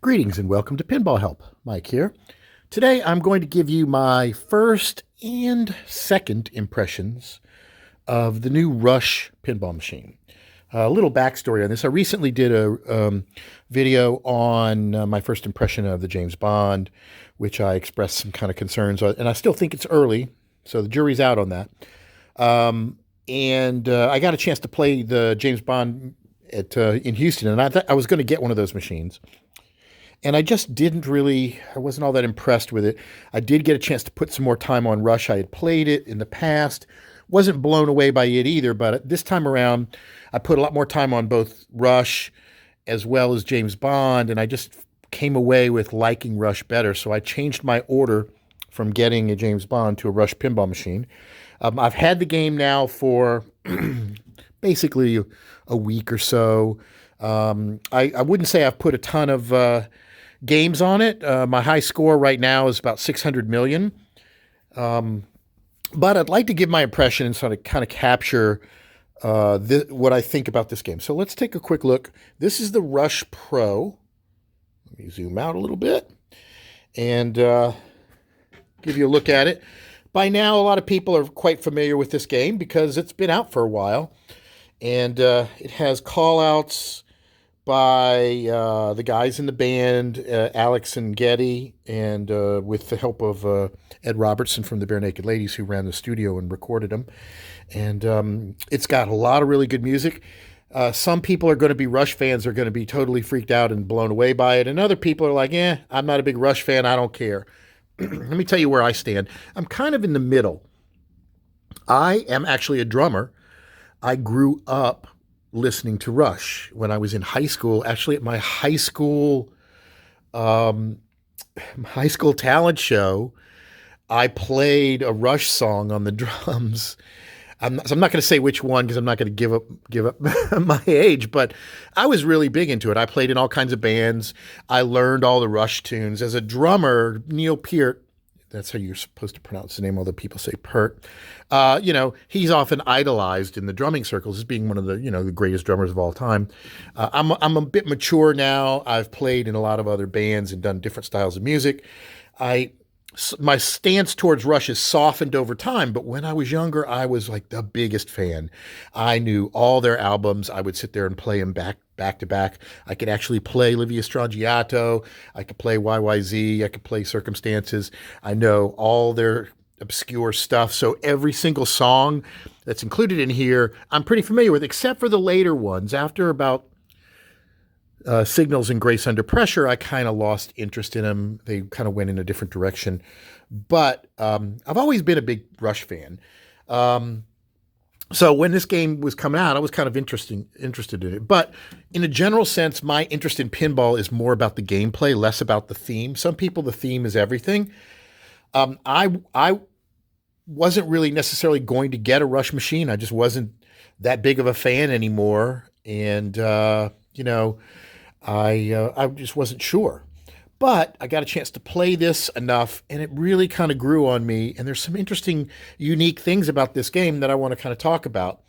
Greetings and welcome to Pinball Help. Mike here. Today I'm going to give you my first and second impressions of the new Rush pinball machine. A little backstory on this. I recently did a video on my first impression of the James Bond, which I expressed some kind of concerns on, and I still think it's early, so the jury's out on that. I got a chance to play the James Bond in Houston, and I thought I was going to get one of those machines. And I just I wasn't all that impressed with it. I did get a chance to put some more time on Rush. I had played it in the past, wasn't blown away by it either, but this time around, I put a lot more time on both Rush as well as James Bond, and I just came away with liking Rush better. So I changed my order from getting a James Bond to a Rush pinball machine. I've had the game now for basically a week or so. I wouldn't say I've put a ton of games on it. My high score right now is about 600 million. But I'd like to give my impression and sort of kind of capture what I think about this game. So let's take a quick look. This is the Rush Pro. Let me zoom out a little bit and give you a look at it. By now, a lot of people are quite familiar with this game because it's been out for a while. And it has call-outs by the guys in the band, Alex and Getty, and with the help of Ed Robertson from the Bare Naked Ladies, who ran the studio and recorded them. And it's got a lot of really good music. Some people are going to be Rush fans, are going to be totally freaked out and blown away by it. And other people are like, I'm not a big Rush fan. I don't care. Let me tell you where I stand. I'm kind of in the middle. I am actually a drummer. I grew up listening to Rush when I was in high school. Actually, at my high school talent show, I played a Rush song on the drums. I'm not going to say which one because I'm not going to give up my age, but I was really big into it. I played in all kinds of bands. I learned all the Rush tunes. As a drummer, Neil Peart, that's how you're supposed to pronounce the name, although people say Pert. He's often idolized in the drumming circles as being one of the greatest drummers of all time. I'm a bit mature now. I've played in a lot of other bands and done different styles of music. My stance towards Rush has softened over time, but when I was younger, I was like the biggest fan. I knew all their albums. I would sit there and play them back to back. I could actually play Livia Strangiato. I could play YYZ. I could play Circumstances. I know all their obscure stuff. So every single song that's included in here, I'm pretty familiar with, except for the later ones. After about Signals and Grace Under Pressure, I kind of lost interest in them. They kind of went in a different direction. But I've always been a big Rush fan. So when this game was coming out, I was kind of interested in it. But in a general sense, my interest in pinball is more about the gameplay, less about the theme. Some people, the theme is everything. I wasn't really necessarily going to get a Rush machine. I just wasn't that big of a fan anymore. And, I just wasn't sure. But I got a chance to play this enough, and it really kind of grew on me. And there's some interesting, unique things about this game that I want to kind of talk about.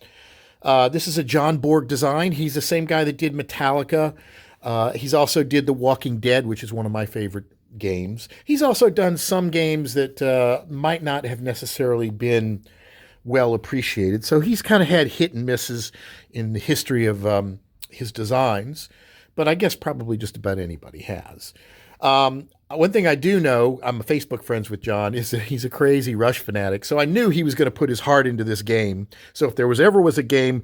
This is a John Borg design. He's the same guy that did Metallica. He's also did The Walking Dead, which is one of my favorite games. He's also done some games that might not have necessarily been well appreciated. So he's kind of had hit and misses in the history of his designs. But I guess probably just about anybody has. One thing I do know, I'm Facebook friends with John, is that he's a crazy Rush fanatic. So I knew he was going to put his heart into this game. So if there ever was a game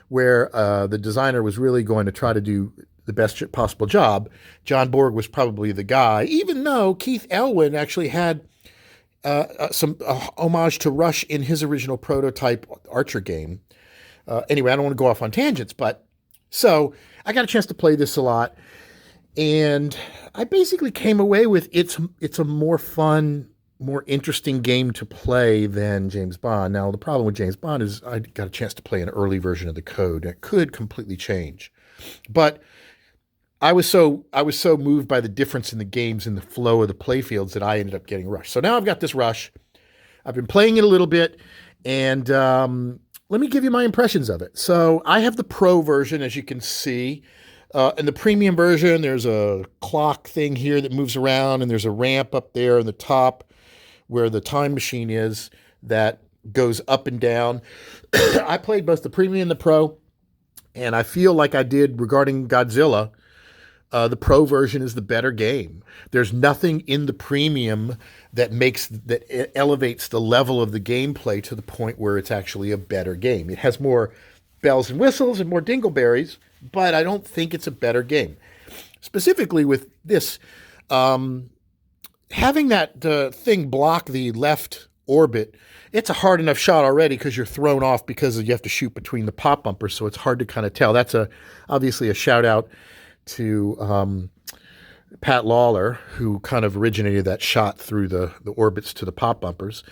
where the designer was really going to try to do the best possible job, John Borg was probably the guy, even though Keith Elwin actually had some homage to Rush in his original prototype Archer game. Anyway, I don't want to go off on tangents, but so I got a chance to play this a lot, and I basically came away with it's a more fun, more interesting game to play than James Bond. Now, the problem with James Bond is I got a chance to play an early version of the code, and it could completely change. But I was so moved by the difference in the games and the flow of the playfields that I ended up getting Rush. So now I've got this Rush. I've been playing it a little bit, and let me give you my impressions of it. So I have the Pro version, as you can see. In the premium version, there's a clock thing here that moves around, and there's a ramp up there in the top where the time machine is that goes up and down. I played both the premium and the pro, and I feel like I did regarding Godzilla. The pro version is the better game. There's nothing in the premium that elevates the level of the gameplay to the point where it's actually a better game. It has more bells and whistles and more dingleberries, but I don't think it's a better game. Specifically with this, having that thing block the left orbit, it's a hard enough shot already because you're thrown off because you have to shoot between the pop bumpers, so it's hard to kind of tell. That's obviously a shout out to Pat Lawler, who kind of originated that shot through the orbits to the pop bumpers.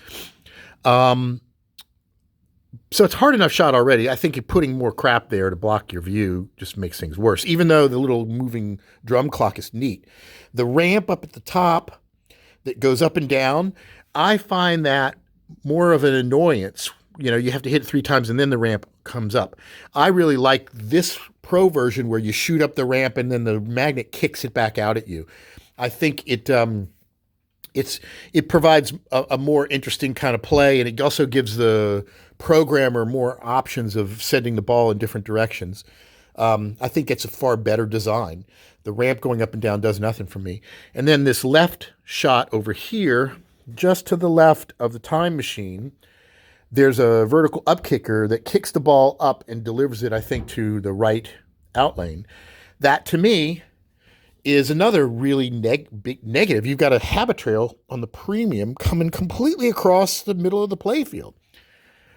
So it's hard enough shot already. I think you're putting more crap there to block your view just makes things worse, even though the little moving drum clock is neat. The ramp up at the top that goes up and down, I find that more of an annoyance. You know, you have to hit it 3 times and then the ramp comes up. I really like this pro version where you shoot up the ramp and then the magnet kicks it back out at you. I think it provides a more interesting kind of play, and it also gives the programmer more options of sending the ball in different directions. I think it's a far better design. The ramp going up and down does nothing for me. And then this left shot over here, just to the left of the time machine, there's a vertical up kicker that kicks the ball up and delivers it, I think, to the right out lane. That, to me, is another really big negative. You've got a habit trail on the premium coming completely across the middle of the playfield.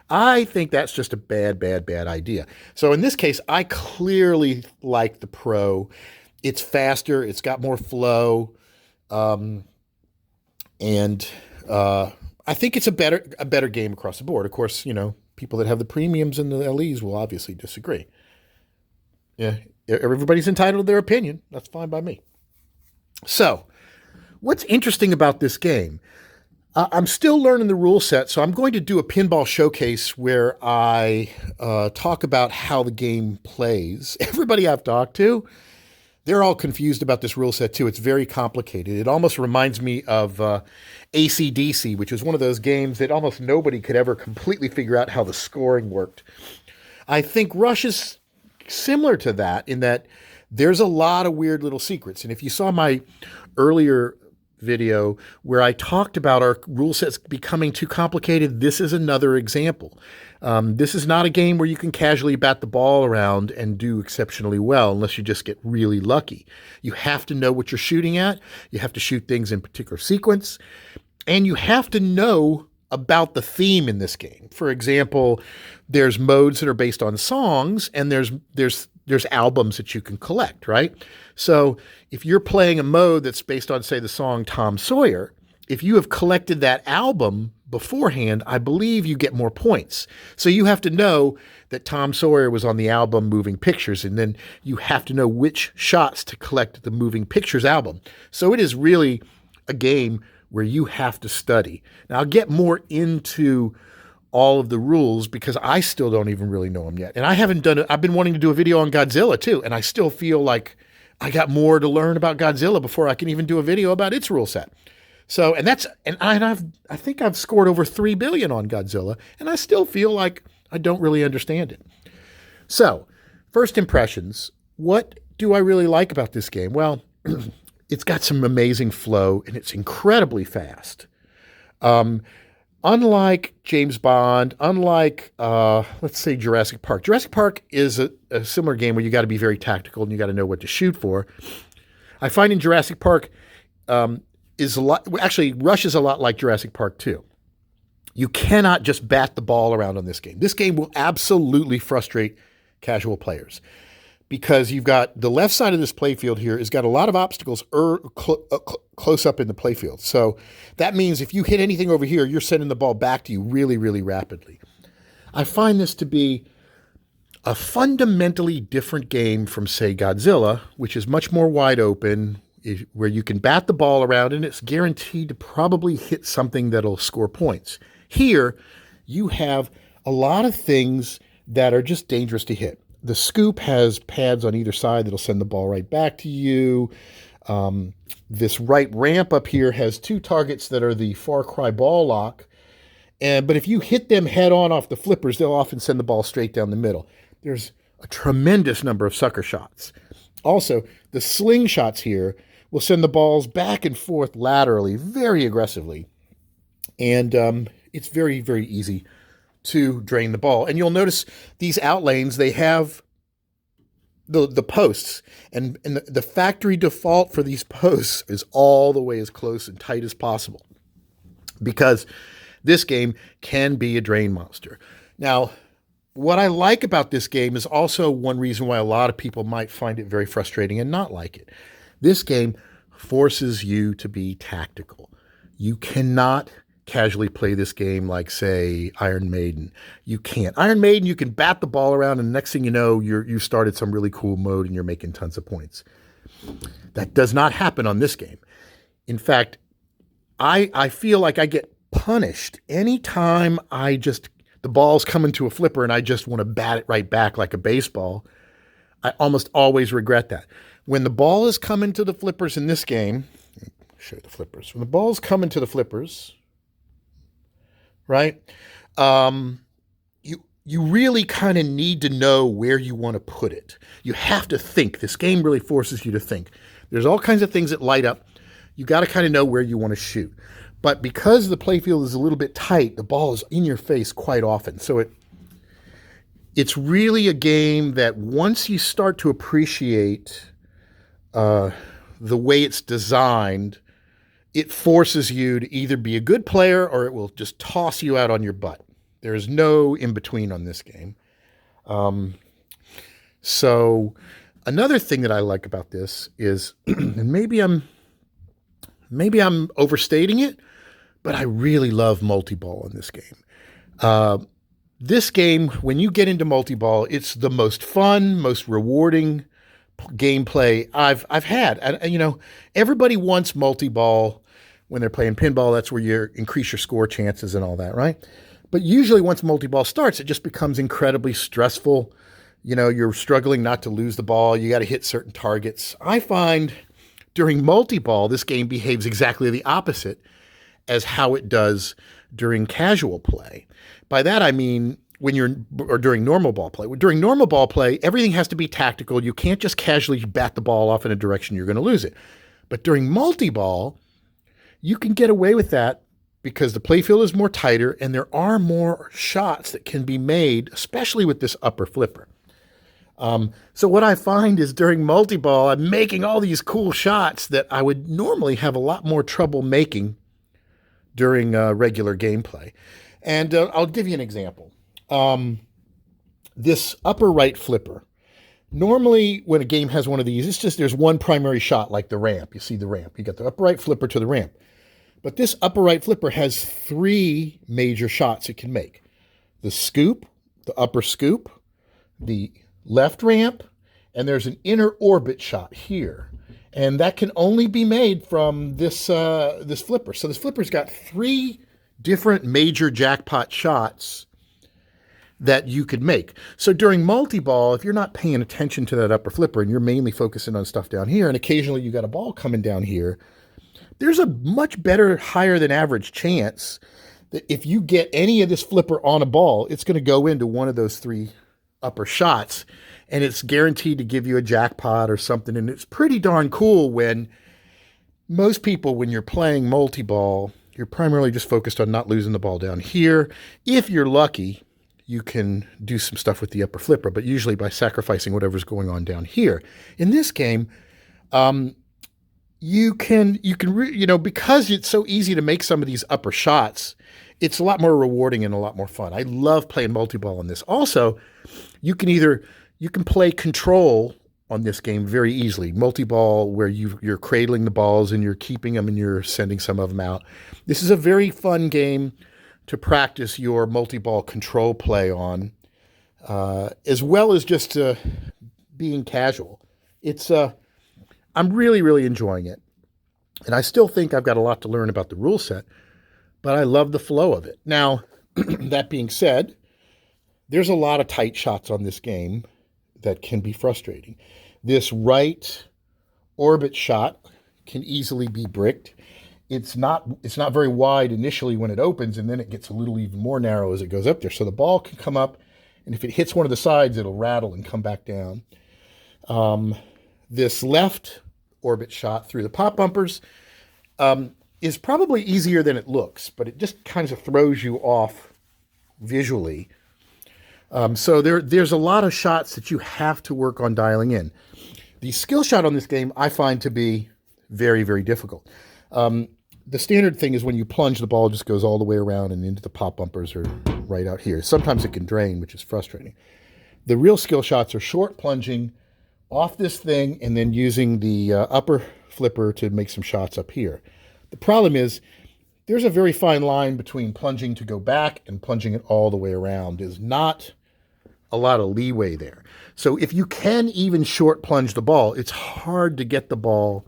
I think that's just a bad idea. So in this case, I clearly like the pro. It's faster. It's got more flow. And I think it's a better game across the board. Of course, you know, people that have the premiums and the LEs will obviously disagree. Yeah, everybody's entitled to their opinion. That's fine by me. So, what's interesting about this game? I'm still learning the rule set, so I'm going to do a pinball showcase where I talk about how the game plays. Everybody I've talked to, they're all confused about this rule set too. It's very complicated. It almost reminds me of AC/DC, which is one of those games that almost nobody could ever completely figure out how the scoring worked. I think Rush is similar to that in that there's a lot of weird little secrets. And if you saw my earlier video where I talked about our rule sets becoming too complicated, this is another example. This is not a game where you can casually bat the ball around and do exceptionally well unless you just get really lucky. You have to know what you're shooting at. You have to shoot things in particular sequence. And you have to know about the theme in this game. For example, there's modes that are based on songs, and there's albums that you can collect, right? So if you're playing a mode that's based on, say, the song Tom Sawyer, if you have collected that album beforehand, I believe you get more points. So you have to know that Tom Sawyer was on the album Moving Pictures, and then you have to know which shots to collect the Moving Pictures album. So it is really a game where you have to study. Now, I'll get more into all of the rules because I still don't even really know them yet. And I haven't done it. I've been wanting to do a video on Godzilla too, and I still feel like I got more to learn about Godzilla before I can even do a video about its rule set. So, I think I've scored over 3 billion on Godzilla, and I still feel like I don't really understand it. So, first impressions, what do I really like about this game? Well, it's got some amazing flow, and it's incredibly fast. Unlike James Bond, unlike, let's say, Jurassic Park. Jurassic Park is a similar game where you got to be very tactical and you got to know what to shoot for. I find in Jurassic Park is a lot. Actually, Rush is a lot like Jurassic Park 2. You cannot just bat the ball around on this game. This game will absolutely frustrate casual players because you've got the left side of this playfield here has got a lot of obstacles close up in the playfield. So that means if you hit anything over here, you're sending the ball back to you really, really rapidly. I find this to be a fundamentally different game from, say, Godzilla, which is much more wide open, where you can bat the ball around and it's guaranteed to probably hit something that'll score points. Here, you have a lot of things that are just dangerous to hit. The scoop has pads on either side that'll send the ball right back to you. This right ramp up here has two targets that are the Far Cry ball lock. But if you hit them head on off the flippers, they'll often send the ball straight down the middle. There's a tremendous number of sucker shots. Also, the slingshots here will send the balls back and forth laterally very aggressively. And it's very, very easy to drain the ball. And you'll notice these out lanes, they have the posts. And the factory default for these posts is all the way as close and tight as possible, because this game can be a drain monster. Now, what I like about this game is also one reason why a lot of people might find it very frustrating and not like it. This game forces you to be tactical. You cannot casually play this game like, say, Iron Maiden. You can't. Iron Maiden, you can bat the ball around, and the next thing you know, you started some really cool mode and you're making tons of points. That does not happen on this game. In fact, I feel like I get punished anytime the ball's coming to a flipper and I just want to bat it right back like a baseball. I almost always regret that. When the ball is coming to the flippers in this game, show the flippers. When the ball's coming to the flippers, right? You really kind of need to know where you want to put it. You have to think. This game really forces you to think. There's all kinds of things that light up. You got to kind of know where you want to shoot. But because the playfield is a little bit tight, the ball is in your face quite often. So it's really a game that once you start to appreciate the way it's designed, it forces you to either be a good player or it will just toss you out on your butt. There is no in-between on this game. So another thing that I like about this is, and maybe I'm overstating it, but I really love multiball in this game. This game, when you get into multiball, it's the most fun, most rewarding gameplay I've had. And everybody wants multiball when they're playing pinball. That's where you increase your score chances and all that, right? But usually once multiball starts, it just becomes incredibly stressful. You're struggling not to lose the ball. You got to hit certain targets. I find during multiball, this game behaves exactly the opposite as how it does during casual play. By that, I mean during normal ball play. During normal ball play, everything has to be tactical. You can't just casually bat the ball off in a direction you're going to lose it. But during multiball, you can get away with that because the playfield is more tighter and there are more shots that can be made, especially with this upper flipper. So what I find is during multiball, I'm making all these cool shots that I would normally have a lot more trouble making during regular gameplay. And I'll give you an example. This upper right flipper, normally when a game has one of these, it's just there's one primary shot like the ramp. You see the ramp. You got the upper right flipper to the ramp. But this upper right flipper has three major shots it can make. The scoop, the upper scoop, the left ramp, and there's an inner orbit shot here. And that can only be made from this flipper. So this flipper's got three different major jackpot shots that you could make. So during multiball, if you're not paying attention to that upper flipper and you're mainly focusing on stuff down here, and occasionally you got a ball coming down here, there's a much better, higher than average chance that if you get any of this flipper on a ball, it's going to go into one of those three upper shots, and it's guaranteed to give you a jackpot or something. And it's pretty darn cool when most people, when you're playing multiball, you're primarily just focused on not losing the ball down here. If you're lucky, you can do some stuff with the upper flipper, but usually by sacrificing whatever's going on down here. In this game, you can because it's so easy to make some of these upper shots, it's a lot more rewarding and a lot more fun. I love playing multiball on this. Also, you can play control on this game very easily. Multiball, where you're cradling the balls and you're keeping them and you're sending some of them out. This is a very fun game to practice your multiball control play on, as well as just being casual. I'm really, really enjoying it. And I still think I've got a lot to learn about the rule set, but I love the flow of it. Now, that being said, there's a lot of tight shots on this game that can be frustrating. This right orbit shot can easily be bricked. It's not very wide initially when it opens, and then it gets a little even more narrow as it goes up there. So the ball can come up, and if it hits one of the sides, it'll rattle and come back down. This left orbit shot through the pop bumpers is probably easier than it looks, but it just kind of throws you off visually. So there's a lot of shots that you have to work on dialing in. The skill shot on this game I find to be very, very difficult. The standard thing is when you plunge, the ball just goes all the way around and into the pop bumpers or right out here. Sometimes it can drain, which is frustrating. The real skill shots are short plunging off this thing and then using the upper flipper to make some shots up here. The problem is there's a very fine line between plunging to go back and plunging it all the way around. There's not a lot of leeway there. So if you can even short plunge the ball, it's hard to get the ball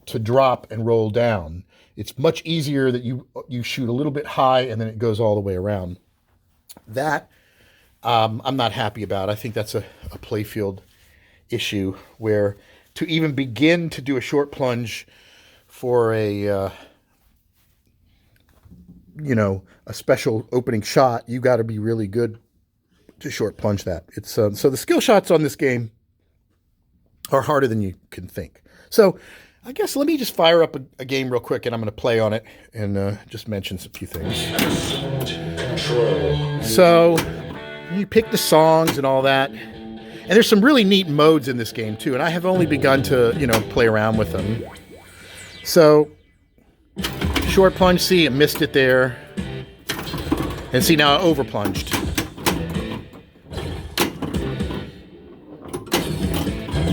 to drop and roll down. It's much easier that you shoot a little bit high and then it goes all the way around. That I'm not happy about. I think that's a playfield issue where to even begin to do a short plunge for a special opening shot, you got to be really good to short plunge that. It's so the skill shots on this game are harder than you can think. So I guess let me just fire up a game real quick, and I'm going to play on it and just mention some few things. So you pick the songs and all that, and there's some really neat modes in this game too, and I have only begun to play around with them. So short plunge, see, it missed it there, and see now I over plunged.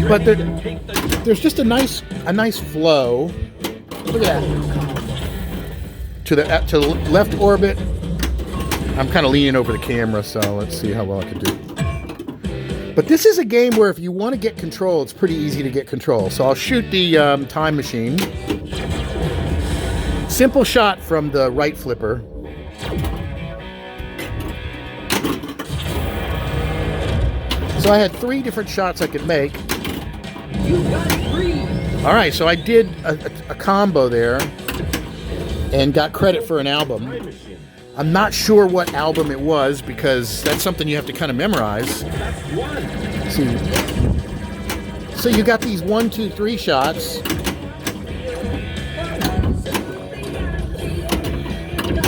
But there's just a nice flow. Look at that. To the left orbit. I'm kind of leaning over the camera, so let's see how well I can do. But this is a game where if you want to get control, it's pretty easy to get control. So I'll shoot the time machine. Simple shot from the right flipper. So I had 3 different shots I could make. All right, so I did a combo there and got credit for an album. I'm not sure what album it was because that's something you have to kind of memorize. See, so you got these 1, 2, 3 shots.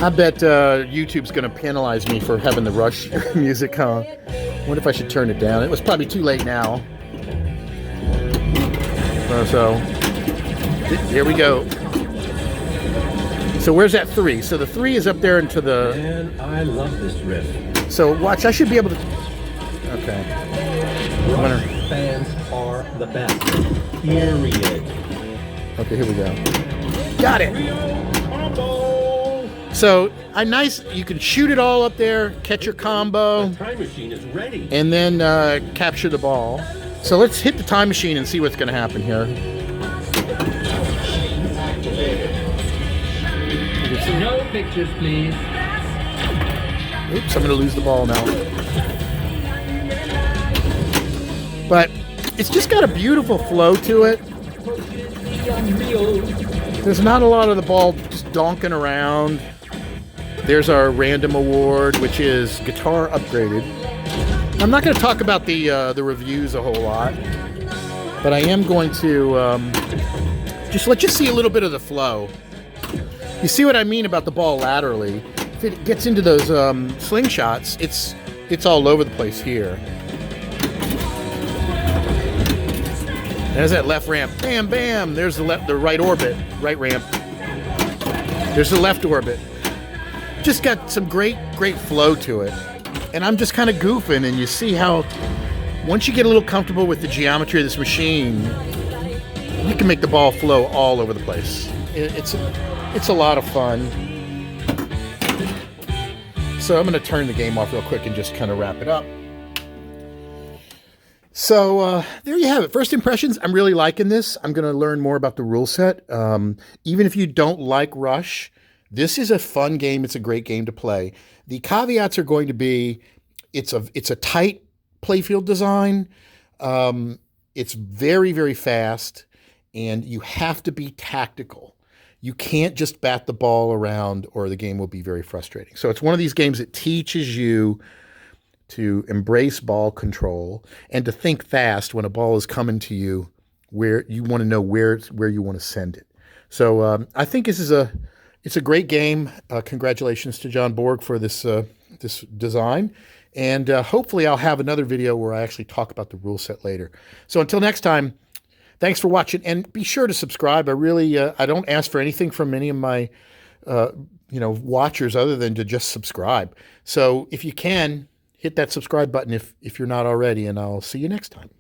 I bet YouTube's going to penalize me for having the Rush music on. What if I should turn it down? It was probably too late now. So here we go. So where's that 3? So the 3 is up there into the... Man, I love this riff. So watch, I should be able to... Okay. Rush fans are the best. Period. Okay, here we go. Got it. So you can shoot it all up there, catch your combo. The time machine is ready. And then capture the ball. So let's hit the time machine and see what's going to happen here. No pictures, please. Oops, I'm going to lose the ball now. But it's just got a beautiful flow to it. There's not a lot of the ball just donking around. There's our random award, which is guitar upgraded. I'm not going to talk about the reviews a whole lot, but I am going to just let you see a little bit of the flow. You see what I mean about the ball laterally? If it gets into those slingshots, it's all over the place here. There's that left ramp. Bam, bam. There's the right orbit, right ramp. There's the left orbit. Just got some great flow to it. And I'm just kind of goofing, and you see how once you get a little comfortable with the geometry of this machine, you can make the ball flow all over the place. It's a lot of fun. So I'm going to turn the game off real quick and just kind of wrap it up. So there you have it. First impressions, I'm really liking this. I'm going to learn more about the rule set. Even if you don't like Rush, this is a fun game. It's a great game to play. The caveats are going to be it's a tight playfield design. It's very, very fast, and you have to be tactical. You can't just bat the ball around or the game will be very frustrating. So it's one of these games that teaches you to embrace ball control and to think fast when a ball is coming to you, where you want to know where you want to send it. So I think it's a great game. Congratulations to John Borg for this design. And hopefully I'll have another video where I actually talk about the rule set later. So until next time, thanks for watching, and be sure to subscribe. I really I don't ask for anything from any of my watchers other than to just subscribe. So if you can, hit that subscribe button if you're not already, and I'll see you next time.